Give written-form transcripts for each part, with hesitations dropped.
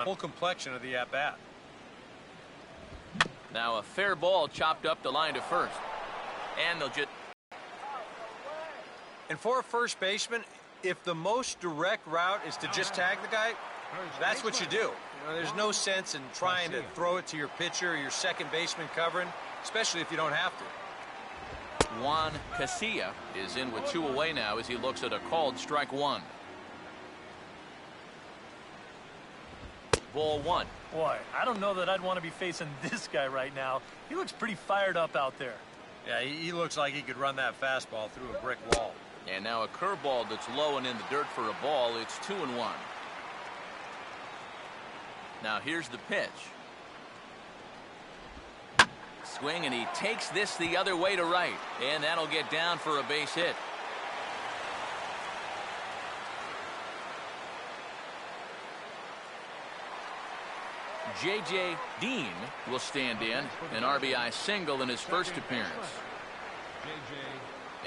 Full complexion of the at-bat. Now a fair ball chopped up the line to first. And they'll just... And for a first baseman, if the most direct route is to just tag the guy, that's what you do. There's no sense in trying to throw it to your pitcher or your second baseman covering, especially if you don't have to. Juan Casilla is in with 2 away now as he looks at a called strike 1. Ball 1. Boy, I don't know that I'd want to be facing this guy right now. He looks pretty fired up out there. Yeah, he looks like he could run that fastball through a brick wall. And now a curveball that's low and in the dirt for a ball. It's 2-1. Now here's the pitch. Swing, and he takes this the other way to right. And that'll get down for a base hit. J.J. Dean will stand in, an RBI single in his first appearance.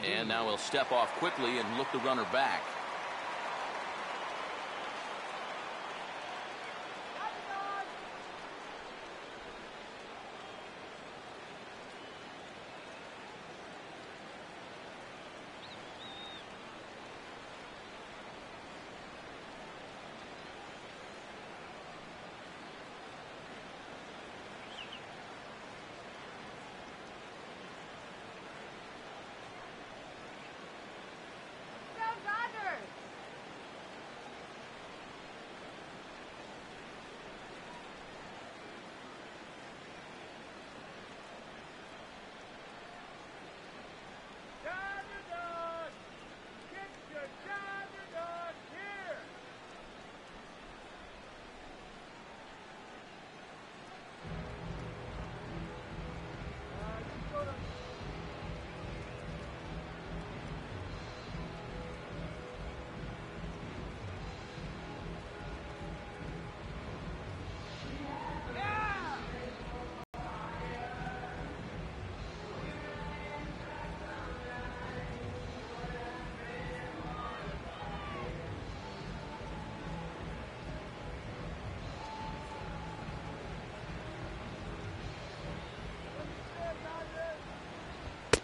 And now he'll step off quickly and look the runner back.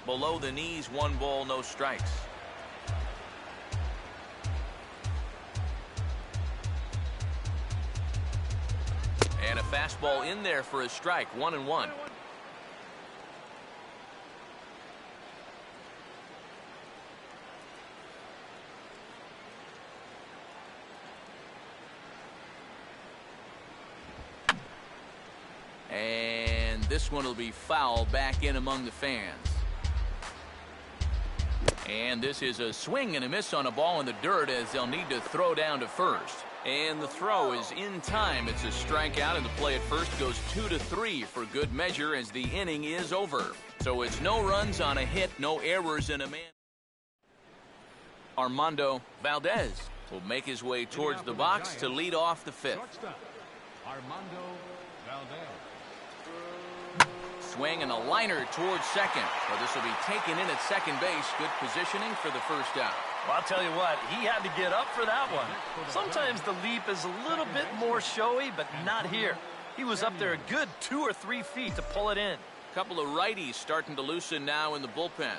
Below the knees, 1 ball, no strikes. And a fastball in there for a strike, 1-1. And this one will be foul back in among the fans. And this is a swing and a miss on a ball in the dirt as they'll need to throw down to first. And the throw is in time. It's a strikeout, and the play at first goes 2-3 for good measure as the inning is over. So it's no runs on a hit, no errors, and a man. Armando Valdez will make his way towards the box to lead off the 5th. Armando Valdez. Swing and a liner towards second. Well, this will be taken in at second base. Good positioning for the first out. Well, I'll tell you what, he had to get up for that one. Sometimes the leap is a little bit more showy, but not here. He was up there a good 2 or 3 feet to pull it in. A couple of righties starting to loosen now in the bullpen.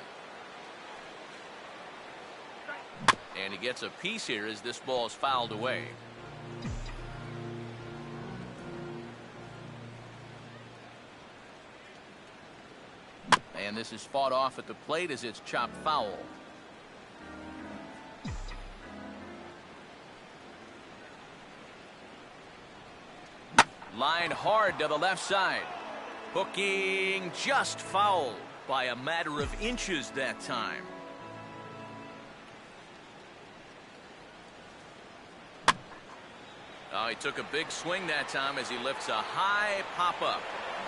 And he gets a piece here as this ball is fouled away. And this is fought off at the plate as it's chopped foul. Line hard to the left side. Hooking just foul by a matter of inches that time. Oh, he took a big swing that time as he lifts a high pop-up.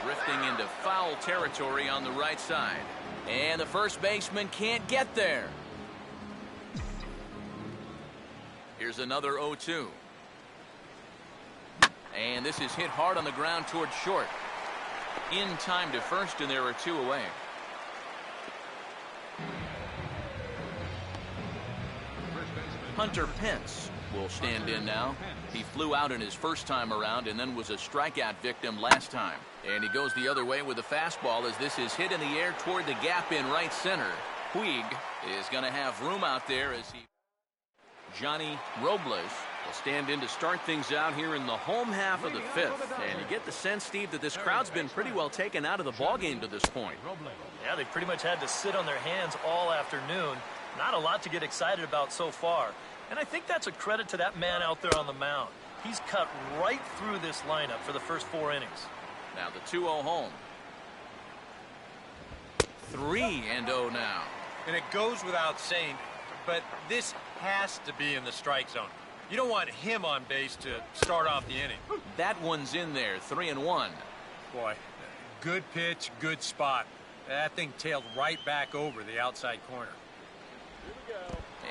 Drifting into foul territory on the right side. And the first baseman can't get there. Here's another 0-2. And this is hit hard on the ground towards short. In time to first, and there are 2 away. Hunter Pence will stand in now. He flew out in his first time around and then was a strikeout victim last time. And he goes the other way with the fastball as this is hit in the air toward the gap in right center. Puig is going to have room out there as he... Johnny Robles will stand in to start things out here in the home half of the fifth. And you get the sense, Steve, that this crowd's been pretty well taken out of the ballgame to this point. Yeah, they pretty much had to sit on their hands all afternoon. Not a lot to get excited about so far. And I think that's a credit to that man out there on the mound. He's cut right through this lineup for the first 4 innings. Now the 2-0 home. 3-0 now. And it goes without saying, but this has to be in the strike zone. You don't want him on base to start off the inning. That one's in there, 3-1. Boy, good pitch, good spot. That thing tailed right back over the outside corner.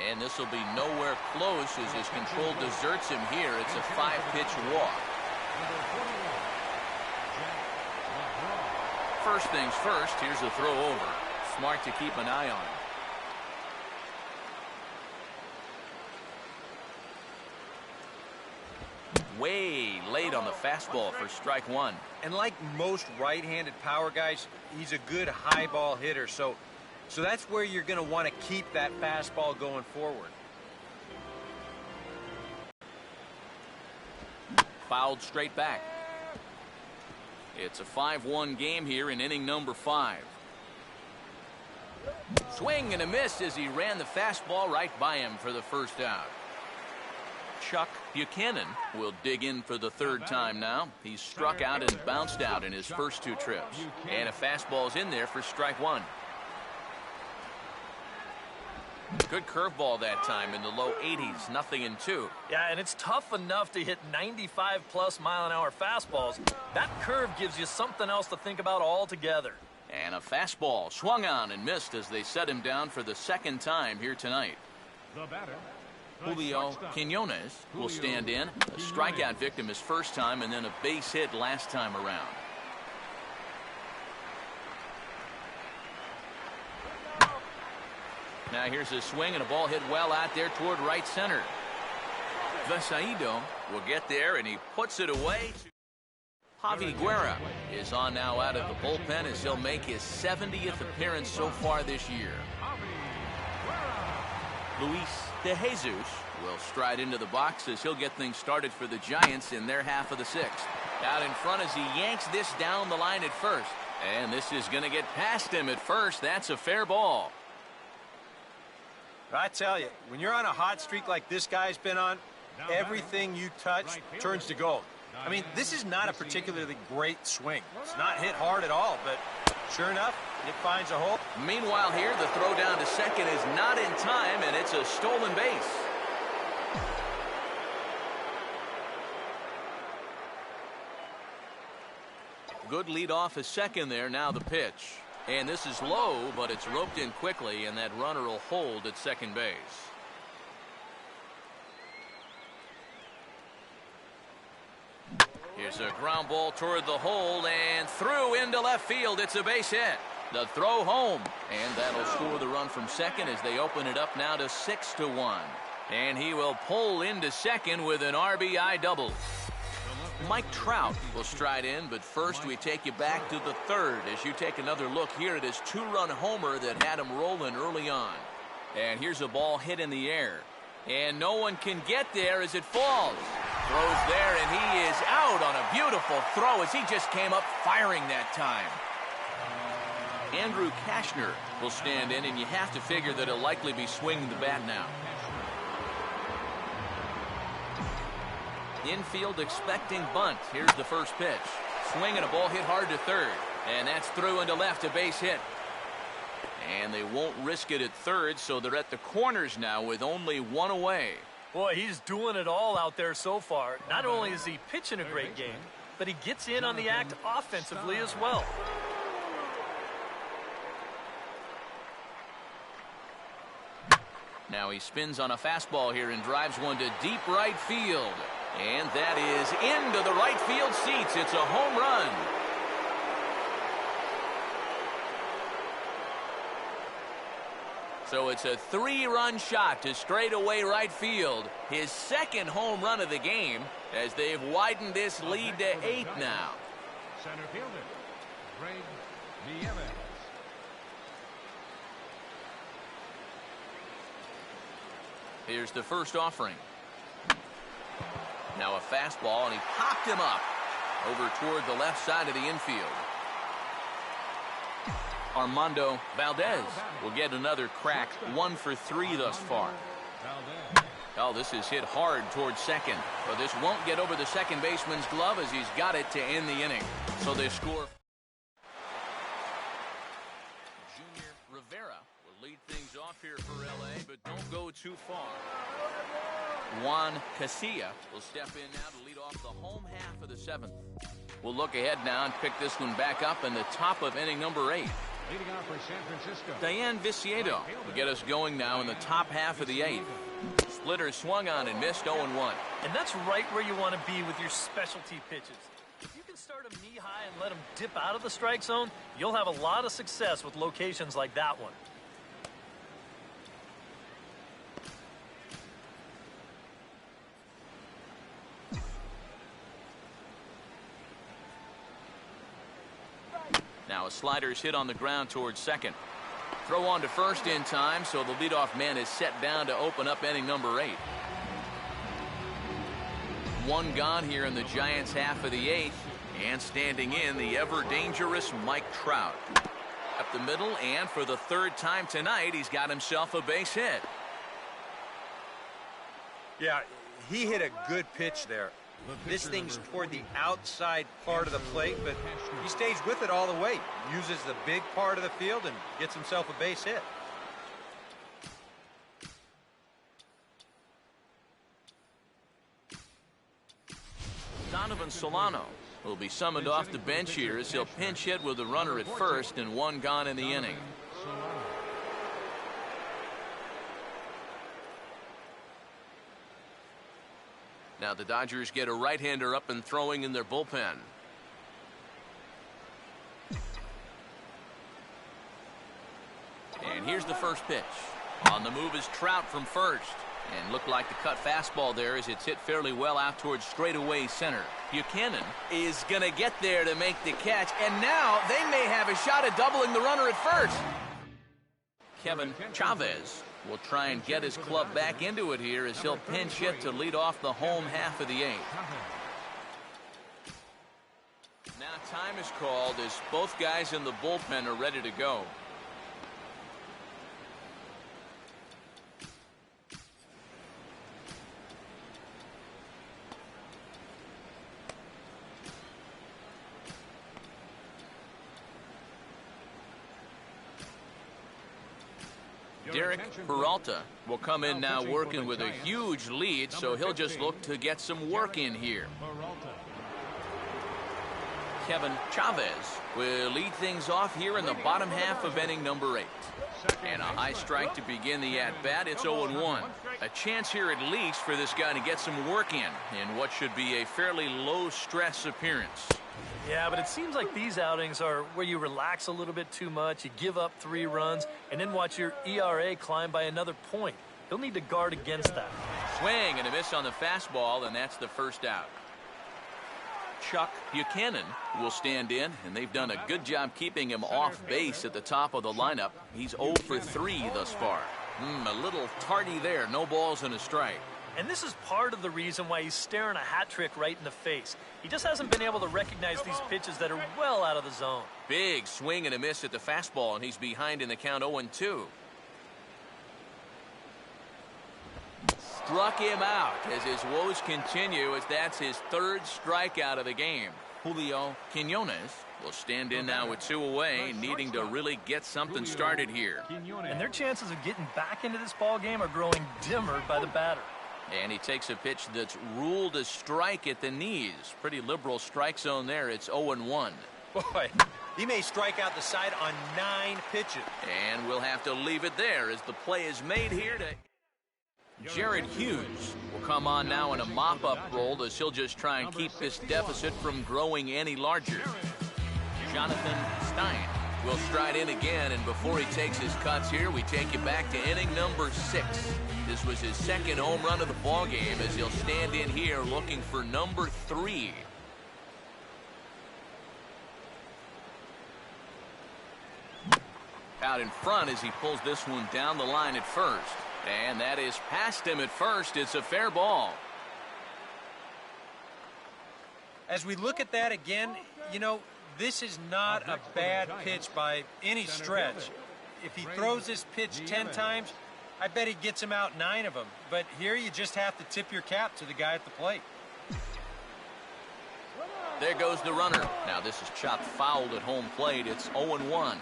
And this will be nowhere close as his control deserts him here. It's a 5-pitch walk. First things first, here's the throw over. Smart to keep an eye on. Way late on the fastball for strike one. And like most right-handed power guys, he's a good high ball hitter. So that's where you're going to want to keep that fastball going forward. Fouled straight back. It's a 5-1 game here in inning number 5. Swing and a miss as he ran the fastball right by him for the first out. Chuck Buchanan will dig in for the 3rd time now. He's struck out and bounced out in his first 2 trips. And a fastball's in there for strike 1. Good curveball that time in the low 80s, 0-2. Yeah, and it's tough enough to hit 95+ mile-an-hour fastballs. That curve gives you something else to think about altogether. And a fastball swung on and missed as they set him down for the 2nd time here tonight. The batter, Julio Quinones will stand in. A strikeout victim his first time and then a base hit last time around. Now here's a swing and a ball hit well out there toward right center. Vasaido will get there and he puts it away. Javi Guerra is on now out of the bullpen as he'll make his 70th appearance so far this year. Luis De Jesus will stride into the box as he'll get things started for the Giants in their half of the 6th. Out in front as he yanks this down the line at first. And this is going to get past him at first. That's a fair ball. I tell you, when you're on a hot streak like this guy's been on, everything you touch turns to gold. I mean, this is not a particularly great swing. It's not hit hard at all, but sure enough, it finds a hole. Meanwhile here, the throw down to second is not in time, and it's a stolen base. Good lead off a second there. Now the pitch. And this is low, but it's roped in quickly, and that runner will hold at second base. Here's a ground ball toward the hole and through into left field. It's a base hit. The throw home, and that'll score the run from second as they open it up now to 6-1. And he will pull into second with an RBI double. Mike Trout will stride in, but first we take you back to the 3rd as you take another look here at his 2-run homer that had him rolling early on. And here's a ball hit in the air. And no one can get there as it falls. Throws there, and he is out on a beautiful throw as he just came up firing that time. Andrew Kashner will stand in, and you have to figure that he'll likely be swinging the bat now. Infield expecting bunt. Here's the first pitch. Swing and a ball hit hard to third. And that's through into left, a base hit. And they won't risk it at third, so they're at the corners now with only 1 away. Boy, he's doing it all out there so far. Not only is he pitching a great game, but he gets in on the act offensively as well. Now he spins on a fastball here and drives one to deep right field. And that is into the right field seats. It's a home run. So it's a 3-run shot to straightaway right field. His second home run of the game as they've widened this lead to 8 now. Center fielder, Greg Nieves. Here's the first offering. Now a fastball, and he popped him up over toward the left side of the infield. Armando Valdez will get another crack, 1 for 3 thus far. Oh, this is hit hard towards second, but this won't get over the second baseman's glove as he's got it to end the inning. So they score. Junior Rivera will lead things off here for LA, but don't go too far. Juan Casilla will step in now to lead off the home half of the 7th. We'll look ahead now and pick this one back up in the top of inning number 8. Leading off for San Francisco, Diane Viciedo will get us going now in the top half of the 8th. Splitter swung on and missed 0-1. And that's right where you want to be with your specialty pitches. If you can start them knee high and let them dip out of the strike zone, you'll have a lot of success with locations like that one. Now a slider's hit on the ground towards second. Throw on to first in time, so the leadoff man is set down to open up inning number 8. 1 gone here in the Giants' half of the 8th, and standing in the ever-dangerous Mike Trout. Up the middle, and for the 3rd time tonight, he's got himself a base hit. Yeah, he hit a good pitch there. This thing's toward the outside part of the plate, but he stays with it all the way. Uses the big part of the field and gets himself a base hit. Donovan Solano will be summoned off the bench here as he'll pinch hit with the runner at first and 1 gone in the inning. Now the Dodgers get a right-hander up and throwing in their bullpen. And here's the first pitch. On the move is Trout from first. And looked like the cut fastball there as it's hit fairly well out towards straightaway center. Buchanan is going to get there to make the catch. And now they may have a shot at doubling the runner at first. Kevin Chavez will try and get his club back into it here as he'll pinch hit to lead off the home half of the 8th. Now time is called as both guys in the bullpen are ready to go. Derek Peralta will come in now working with a huge lead, so he'll just look to get some work in here. Kevin Chavez will lead things off here in the bottom half of inning number 8. And a high strike to begin the at-bat. It's 0-1. A chance here at least for this guy to get some work in what should be a fairly low-stress appearance. Yeah, but it seems like these outings are where you relax a little bit too much, you give up 3 runs, and then watch your ERA climb by another point. He'll need to guard against that. Swing and a miss on the fastball, and that's the first out. Chuck Buchanan will stand in, and they've done a good job keeping him off base at the top of the lineup. He's 0 for 3 thus far. A little tardy there, no balls and a strike. And this is part of the reason why he's staring a hat trick right in the face. He just hasn't been able to recognize these pitches that are well out of the zone. Big swing and a miss at the fastball, and he's behind in the count 0-2. Struck him out as his woes continue as that's his 3rd strikeout of the game. Julio Quinones will stand in now with 2 away, needing to really get something started here. And their chances of getting back into this ball game are growing dimmer by the batter. And he takes a pitch that's ruled a strike at the knees. Pretty liberal strike zone there. It's 0-1. Boy, he may strike out the side on 9 pitches. And we'll have to leave it there as the play is made here to... Jared Hughes will come on now in a mop-up role as he'll just try and keep this deficit from growing any larger. Jonathan Stein We'll stride in again, and before he takes his cuts here, we take you back to inning number 6. This was his second home run of the ball game as he'll stand in here looking for number 3. Out in front as he pulls this one down the line at first. And that is past him at first. It's a fair ball. As we look at that again, you know, this is not a bad pitch by any stretch. If he throws this pitch 10 times, I bet he gets him out 9 of them. But here you just have to tip your cap to the guy at the plate. There goes the runner. Now this is chopped foul at home plate. It's 0-1.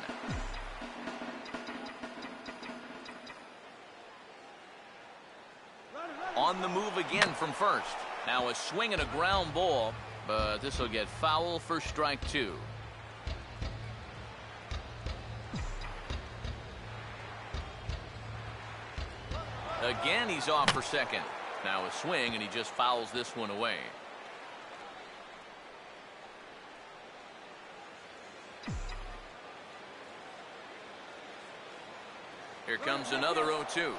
On the move again from first. Now a swing and a ground ball, but this will get foul for strike 2. Again, he's off for second. Now a swing, and he just fouls this one away. Here comes another 0-2. He'll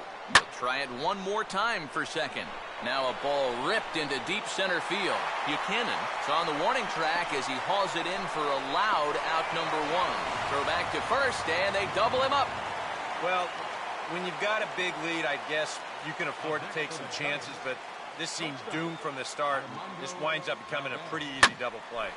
try it one more time for second. Now a ball ripped into deep center field. Buchanan is on the warning track as he hauls it in for a loud out number 1. Throw back to first, and they double him up. Well, when you've got a big lead, I guess you can afford to take some chances, but this seems doomed from the start. This winds up becoming a pretty easy double play.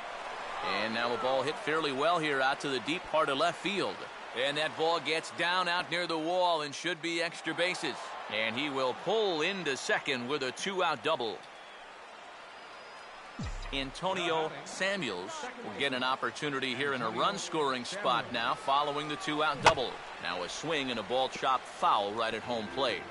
And now a ball hit fairly well here out to the deep part of left field. And that ball gets down out near the wall and should be extra bases. And he will pull into second with a 2-out double. Antonio Samuels will get an opportunity here in a run-scoring spot now following the 2-out double. Now a swing and a ball chopped foul right at home plate.